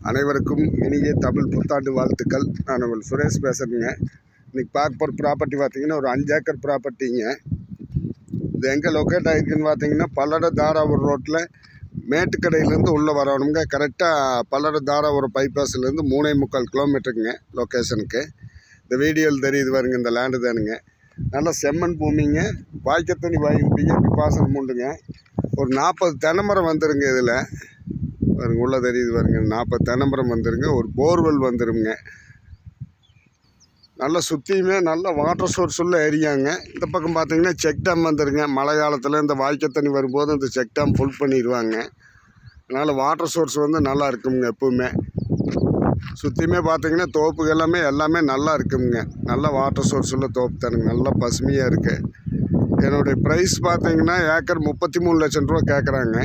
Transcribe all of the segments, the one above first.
அனைவருக்கும் இனிய தமிழ் புத்தாண்டு வாழ்த்துக்கள். நான் உங்கள் சுரேஷ் பேசுகிறேங்க. இன்றைக்கி பார்க்க போகிற ப்ராப்பர்ட்டி பார்த்திங்கன்னா ஒரு 5 ஏக்கர் ப்ராப்பர்ட்டிங்க. இது எங்கே லொக்கேட் ஆகிருக்குன்னு பார்த்தீங்கன்னா பல்லட தாராபுரம் ரோட்டில் மேட்டுக்கடையிலேருந்து உள்ளே வரணுங்க. கரெக்டாக பல்லட தாராபுரம் பைபாஸ்லேருந்து 3.25 கிலோமீட்டருங்க லொக்கேஷனுக்கு. இந்த வீடியோவில் தெரியுது பாருங்க, இந்த லேண்டு தானுங்க. நல்ல செம்மண் பூமிங்க. வாய்க்கத்தண்ணி பிஎப்பி பாசனம் உண்டுங்க. ஒரு 40 தென்னைமரம் வந்துருங்க. இதில் பாருங்க, உள்ளே தெரியுது பாருங்க, 40 தென்னைமரம் வந்துருங்க. ஒரு போர்வெல் வந்துருங்க. நல்லா சுற்றியுமே நல்ல வாட்டர் சோர்ஸ் உள்ள ஏரியாங்க. இந்த பக்கம் பார்த்தீங்கன்னா செக் டேம் வந்துருங்க. மழை காலத்தில் இந்த வாய்க்கத்தண்ணி வரும்போது இந்த செக் டேம் ஃபுல் பண்ணிடுவாங்க. அதனால் வாட்டர் சோர்ஸ் வந்து நல்லா இருக்குங்க. எப்பவுமே சுற்றியுமே பார்த்தீங்கன்னா தோப்புகள் எல்லாமே நல்லா இருக்குங்க. நல்ல வாட்டர் சோர்ஸ் உள்ள தோப்பு தானுங்க. நல்லா பசுமையாக இருக்குது. என்னுடைய ப்ரைஸ் பார்த்தீங்கன்னா ஏக்கர் 33 லட்சம் ரூபா கேட்குறாங்க.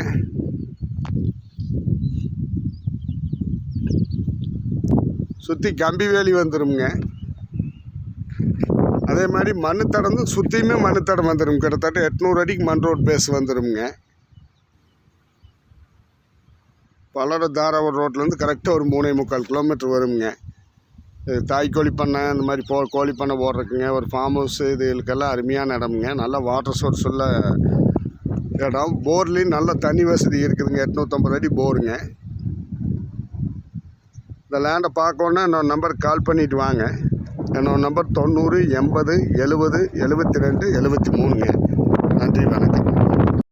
சுற்றி கம்பி வேலி வந்துடுங்க. அதே மாதிரி மண் தடம் சுற்றியுமே மண் தடம் வந்துடும். கிட்டத்தட்ட 800 அடிக்கு மண் ரோட் பேஸ் வந்துடுங்க. பல்லட தாராபுரம் ரோட்லேருந்து கரெக்டாக ஒரு 3.25 கிலோமீட்டர் வருங்க. தாய்க்கோழி பண்ணை இந்த மாதிரி கோழி பண்ணை போடுறதுக்குங்க, ஒரு ஃபார்ம் ஹவுஸ், இதுகளுக்கெல்லாம் அருமையான இடமுங்க. நல்ல வாட்டர் சோர்ஸ் உள்ள இடம். போர்லேயும் நல்ல தண்ணி வசதி இருக்குதுங்க. 850 அடி போருங்க. இந்த லேண்டை பார்க்கணுன்னா என்னோட நம்பருக்கு கால் பண்ணிவிட்டு வாங்க. என்னோட நம்பர் 90 80 70 72 73ங்க. நன்றி, வணக்கம்.